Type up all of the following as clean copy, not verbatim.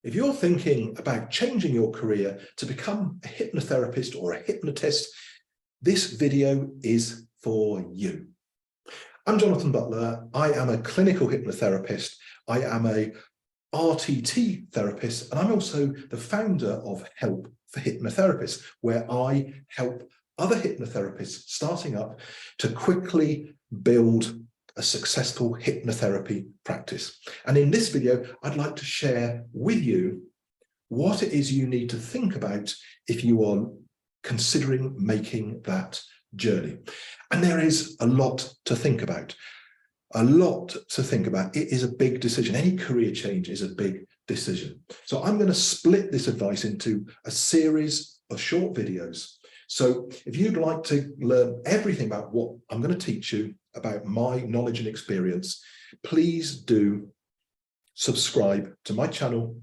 If you're thinking about changing your career to become a hypnotherapist or a hypnotist, this video is for you. I'm Jonathan Butler. I am a clinical hypnotherapist. I am a RTT therapist, and I'm also the founder of Help for Hypnotherapists, where I help other hypnotherapists starting up to quickly build a successful hypnotherapy practice. And in this video, I'd like to share with you what it is you need to think about if you are considering making that journey. And there is a lot to think about. A lot to think about. It is a big decision. Any career change is a big decision. So I'm going to split this advice into a series of short videos. So if you'd like to learn everything about what I'm going to teach you about my knowledge and experience, please do subscribe to my channel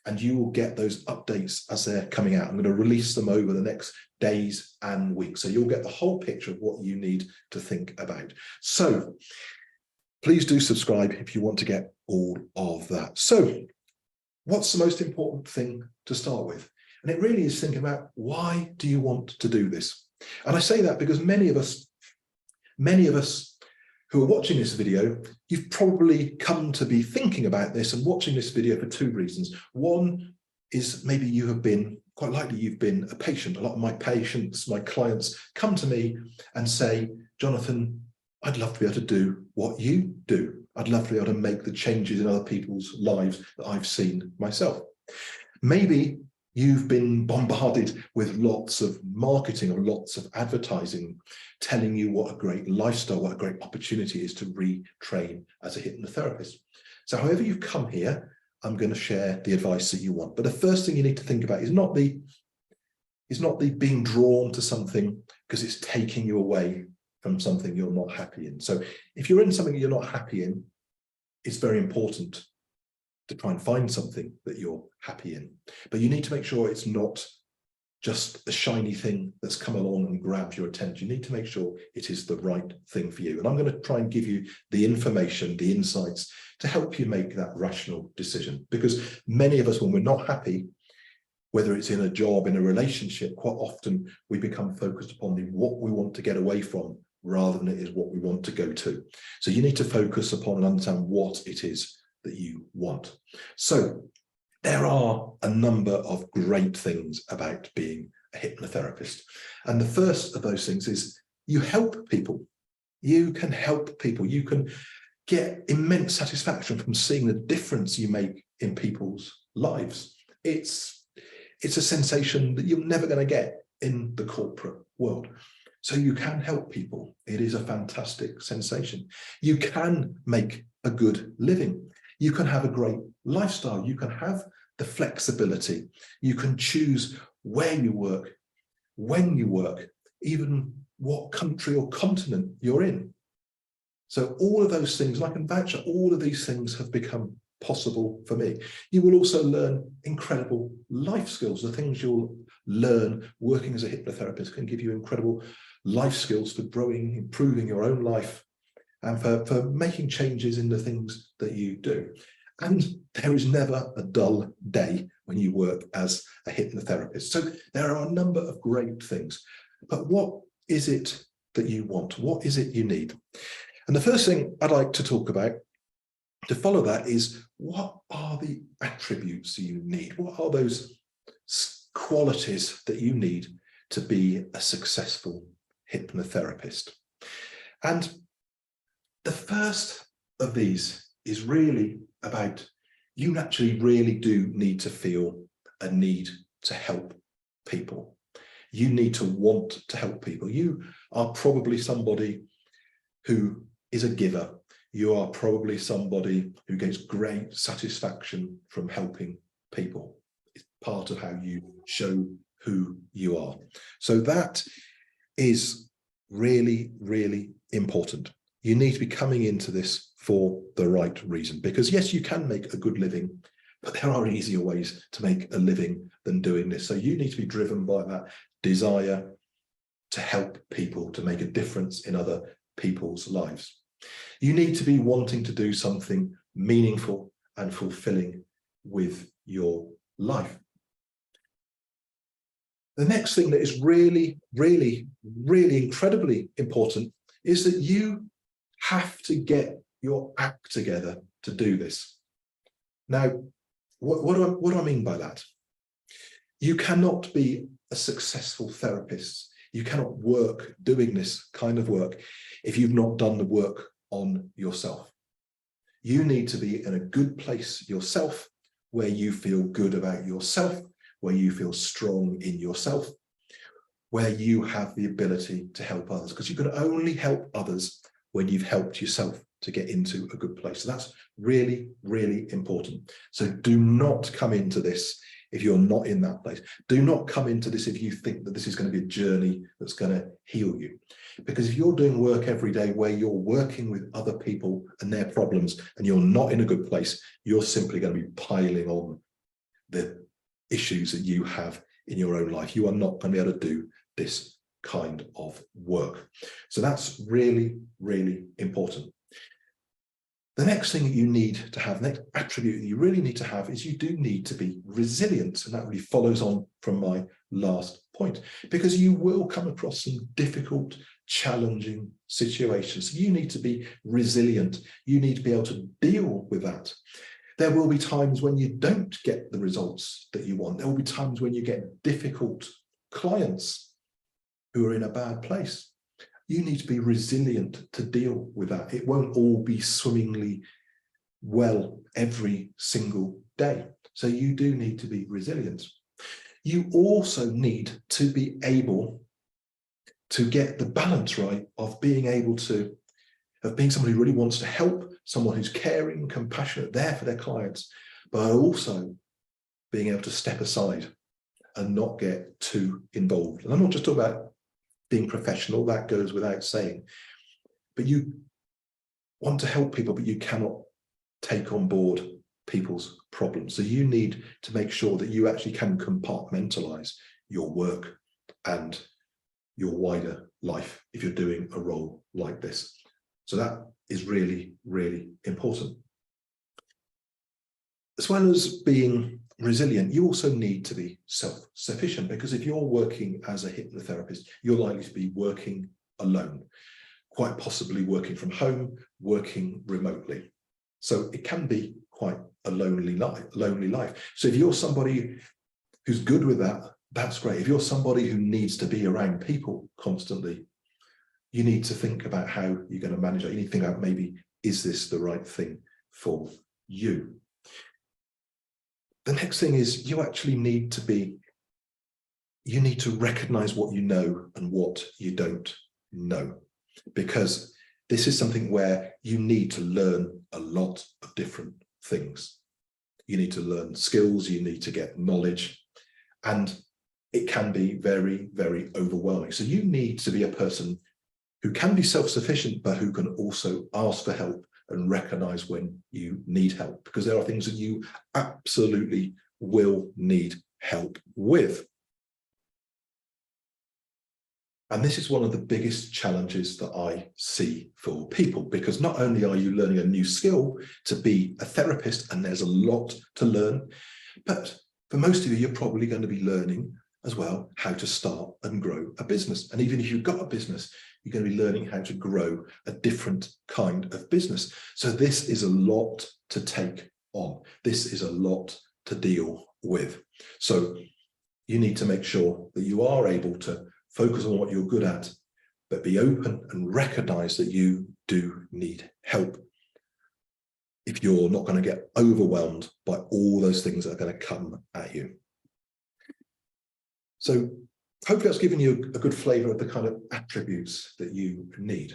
and you will get those updates as they're coming out. I'm going to release them over the next days and weeks. So you'll get the whole picture of what you need to think about. So please do subscribe if you want to get all of that. So what's the most important thing to start with? And it really is thinking about, why do you want to do this? And I say that because many of us who are watching this video, you've probably come to be thinking about this and watching this video for two reasons. One is maybe you have been, quite likely you've been a patient. A lot of my patients, my clients come to me and say, Jonathan, I'd love to be able to do what you do. I'd love to be able to make the changes in other people's lives that I've seen myself. Maybe you've been bombarded with lots of marketing or lots of advertising telling you what a great lifestyle, what a great opportunity is to retrain as a hypnotherapist. So however you've come here, I'm going to share the advice that you want. But the first thing you need to think about is not the being drawn to something because it's taking you away from something you're not happy in. So if you're in something you're not happy in, it's very important to try and find something that you're happy in. But you need to make sure it's not just a shiny thing that's come along and grabbed your attention. You need to make sure it is the right thing for you. And I'm going to try and give you the information, the insights to help you make that rational decision. Because many of us, when we're not happy, whether it's in a job, in a relationship, quite often we become focused upon what we want to get away from rather than it is what we want to go to. So you need to focus upon and understand what it is that you want. So there are a number of great things about being a hypnotherapist. And the first of those things is you help people. You can help people. You can get immense satisfaction from seeing the difference you make in people's lives. It's a sensation that you're never going to get in the corporate world. So you can help people. It is a fantastic sensation. You can make a good living. You can have a great lifestyle. You can have the flexibility. You can choose where you work, when you work, even what country or continent you're in. So all of those things, and I can vouch that all of these things have become possible for me. You will also learn incredible life skills. The things you'll learn working as a hypnotherapist can give you incredible life skills for growing, improving your own life, and for making changes in the things that you do. And there is never a dull day when you work as a hypnotherapist. So there are a number of great things. But what is it that you want? What is it you need? And the first thing I'd like to talk about to follow that is, what are the attributes you need? What are those qualities that you need to be a successful hypnotherapist? And the first of these is really about, you naturally really do need to feel a need to help people. You need to want to help people. You are probably somebody who is a giver. You are probably somebody who gets great satisfaction from helping people. It's part of how you show who you are. So that is really, really important. You need to be coming into this for the right reason, because yes, you can make a good living, but there are easier ways to make a living than doing this. So you need to be driven by that desire to help people, to make a difference in other people's lives. You need to be wanting to do something meaningful and fulfilling with your life. The next thing that is really, really, really incredibly important is that you have to get your act together to do this. Now, what do I mean by that? You cannot be a successful therapist. You cannot work doing this kind of work if you've not done the work on yourself. You need to be in a good place yourself, where you feel good about yourself, where you feel strong in yourself, where you have the ability to help others, because you can only help others when you've helped yourself to get into a good place. So that's really, really important. So do not come into this if you're not in that place. Do not come into this if you think that this is going to be a journey that's going to heal you. Because if you're doing work every day where you're working with other people and their problems and you're not in a good place, you're simply going to be piling on the issues that you have in your own life. You are not going to be able to do this kind of work. So that's really, really important. The next thing that you need to have, next attribute that you really need to have, is you do need to be resilient. And that really follows on from my last point, because you will come across some difficult, challenging situations. You need to be resilient. You need to be able to deal with that. There will be times when you don't get the results that you want. There will be times when you get difficult clients who are in a bad place. You need to be resilient to deal with that. It won't all be swimmingly well every single day. So you do need to be resilient. You also need to be able to get the balance right of being able to, of being somebody who really wants to help, someone who's caring, compassionate, there for their clients, but also being able to step aside and not get too involved. And I'm not just talking about being professional, that goes without saying, but you want to help people, but you cannot take on board people's problems. So you need to make sure that you actually can compartmentalize your work and your wider life if you're doing a role like this. So that is really, really important. As well as being resilient, you also need to be self-sufficient, because if you're working as a hypnotherapist, you're likely to be working alone, quite possibly working from home, working remotely. So it can be quite a lonely life. So if you're somebody who's good with that, that's great. If you're somebody who needs to be around people constantly, you need to think about how you're going to manage it. You need to think about, maybe, is this the right thing for you? The next thing is you actually need to recognize what you know and what you don't know, because this is something where you need to learn a lot of different things. You need to learn skills, you need to get knowledge, and it can be very, very overwhelming. So you need to be a person who can be self-sufficient, but who can also ask for help and recognize when you need help, because there are things that you absolutely will need help with. And this is one of the biggest challenges that I see for people, because not only are you learning a new skill to be a therapist, and there's a lot to learn, but for most of you, you're probably going to be learning as well how to start and grow a business. And even if you've got a business, you're going to be learning how to grow a different kind of business. So this is a lot to take on. This is a lot to deal with. So you need to make sure that you are able to focus on what you're good at, but be open and recognize that you do need help if you're not going to get overwhelmed by all those things that are going to come at you. So hopefully that's given you a good flavor of the kind of attributes that you need.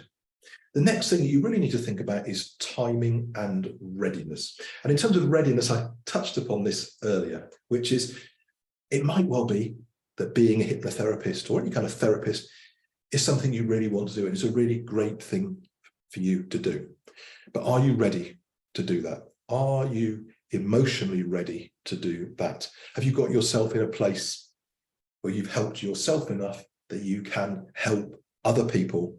The next thing that you really need to think about is timing and readiness. And in terms of readiness, I touched upon this earlier, which is, it might well be that being a hypnotherapist or any kind of therapist is something you really want to do, and it's a really great thing for you to do. But are you ready to do that? Are you emotionally ready to do that? Have you got yourself in a place where you've helped yourself enough that you can help other people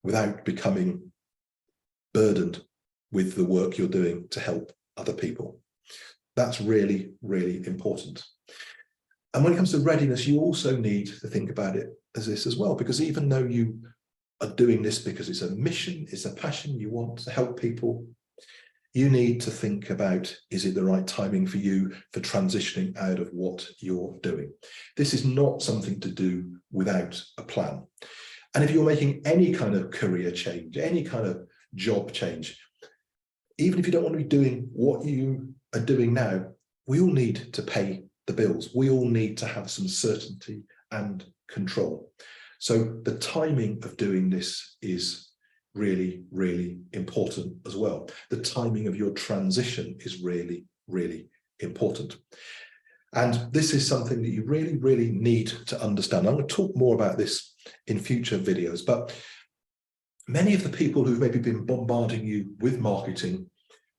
without becoming burdened with the work you're doing to help other people? That's really, really important. And when it comes to readiness, you also need to think about it as this as well, because even though you are doing this because it's a mission, it's a passion, you want to help people, you need to think about, is it the right timing for you for transitioning out of what you're doing? This is not something to do without a plan. And if you're making any kind of career change, any kind of job change, even if you don't want to be doing what you are doing now, we all need to pay the bills. We all need to have some certainty and control. So the timing of doing this is really, really important as well. The timing of your transition is really, really important. And this is something that you really, really need to understand. I'm going to talk more about this in future videos, but many of the people who've maybe been bombarding you with marketing,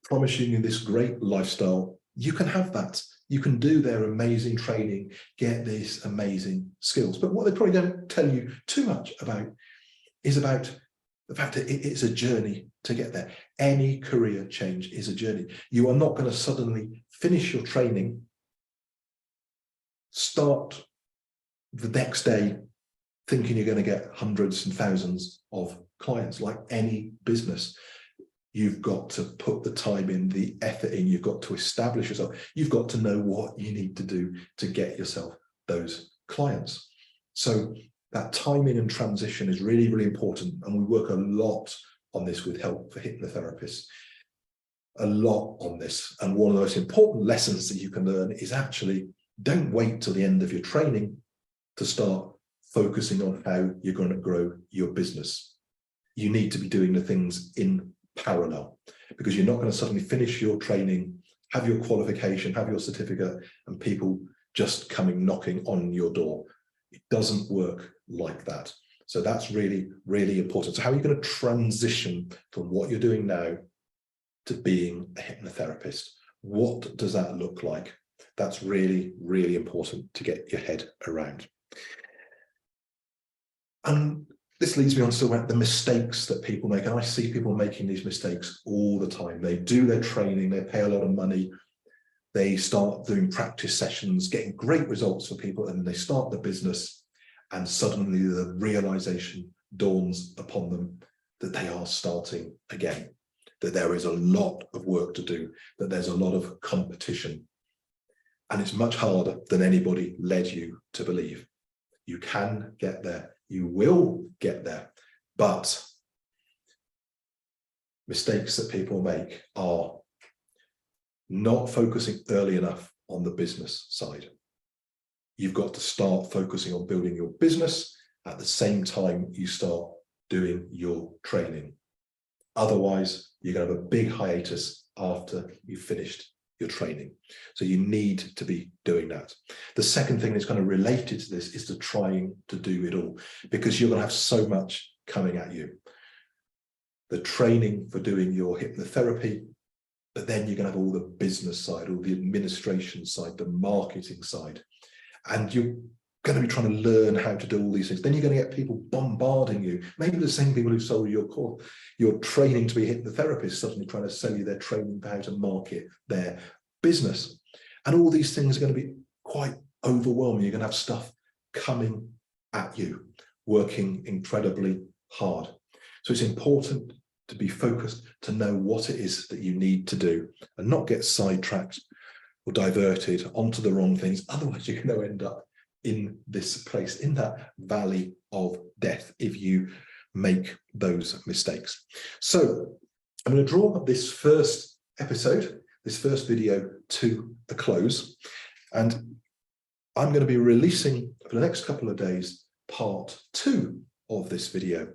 promising you this great lifestyle, you can have that. You can do their amazing training, get these amazing skills. But what they probably don't tell you too much about is about the fact that it's a journey to get there. Any career change is a journey. You are not going to suddenly finish your training, start the next day thinking you're going to get hundreds and thousands of clients. Like any business, you've got to put the time in, the effort in, you've got to establish yourself. You've got to know what you need to do to get yourself those clients. So that timing and transition is really, really important. And we work a lot on this with Help for Hypnotherapists, a lot on this. And one of the most important lessons that you can learn is actually don't wait till the end of your training to start focusing on how you're going to grow your business. You need to be doing the things in parallel, because you're not going to suddenly finish your training, have your qualification, have your certificate, and people just coming knocking on your door. It doesn't work like that. So that's really, really important. So how are you going to transition from what you're doing now to being a hypnotherapist? What does that look like? That's really, really important to get your head around. And this leads me on to talk about the mistakes that people make. And I see people making these mistakes all the time. They do their training, they pay a lot of money, they start doing practice sessions, getting great results for people, and they start the business, and suddenly the realization dawns upon them that they are starting again, that there is a lot of work to do, that there's a lot of competition. And it's much harder than anybody led you to believe. You can get there. You will get there, but mistakes that people make are not focusing early enough on the business side. You've got to start focusing on building your business at the same time you start doing your training. Otherwise, you're going to have a big hiatus after you've finished your training. So you need to be doing that. The second thing that's kind of related to this is to trying to do it all, because you're going to have so much coming at you. The training for doing your hypnotherapy, but then you're going to have all the business side, all the administration side, the marketing side, and you're going to be trying to learn how to do all these things. Then you're going to get people bombarding you. Maybe the same people who sold you your course, your training to be a hypnotherapist, suddenly trying to sell you their training for how to market their business. And all these things are going to be quite overwhelming. You're going to have stuff coming at you, working incredibly hard. So it's important to be focused, to know what it is that you need to do and not get sidetracked or diverted onto the wrong things. Otherwise, you're going to end up in this place, in that valley of death, if you make those mistakes. So I'm going to draw up this first episode, this first video, to a close, and I'm going to be releasing for the next couple of days part 2 of this video,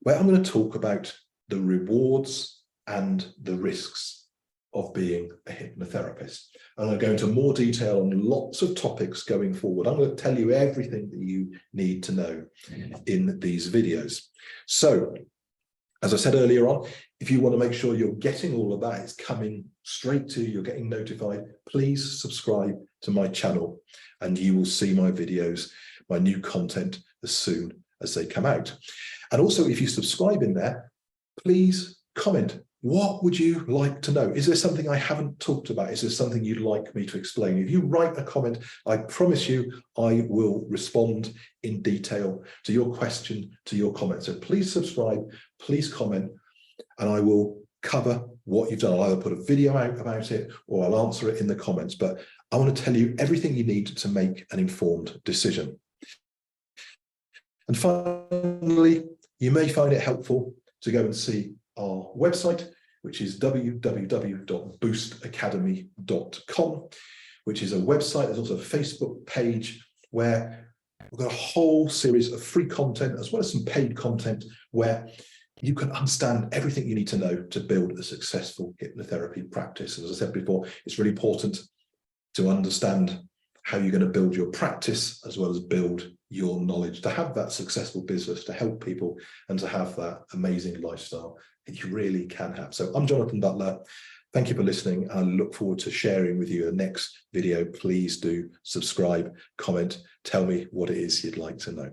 where I'm going to talk about the rewards and the risks of being a hypnotherapist. I'm going to go into more detail on lots of topics going forward. I'm going to tell you everything that you need to know in these videos. So, as I said earlier on, if you want to make sure you're getting all of that, it's coming straight to you, you're getting notified, please subscribe to my channel and you will see my videos, my new content, as soon as they come out. And also, if you subscribe in there, please comment What would you like to know? Is there something I haven't talked about? Is there something you'd like me to explain? If you write a comment, I promise you I will respond in detail to your question, to your comment. So please subscribe, please comment, and I will cover what you've done. I'll either put a video out about it or I'll answer it in the comments. But I want to tell you everything you need to make an informed decision. And finally, you may find it helpful to go and see our website, which is www.boostacademy.com, which is a website. There's also a Facebook page where we've got a whole series of free content as well as some paid content where you can understand everything you need to know to build a successful hypnotherapy practice. As I said before, it's really important to understand how you're going to build your practice as well as build your knowledge to have that successful business, to help people and to have that amazing lifestyle that you really can have. So I'm Jonathan Butler. Thank you for listening. I look forward to sharing with you the next video. Please do subscribe, comment, tell me what it is you'd like to know.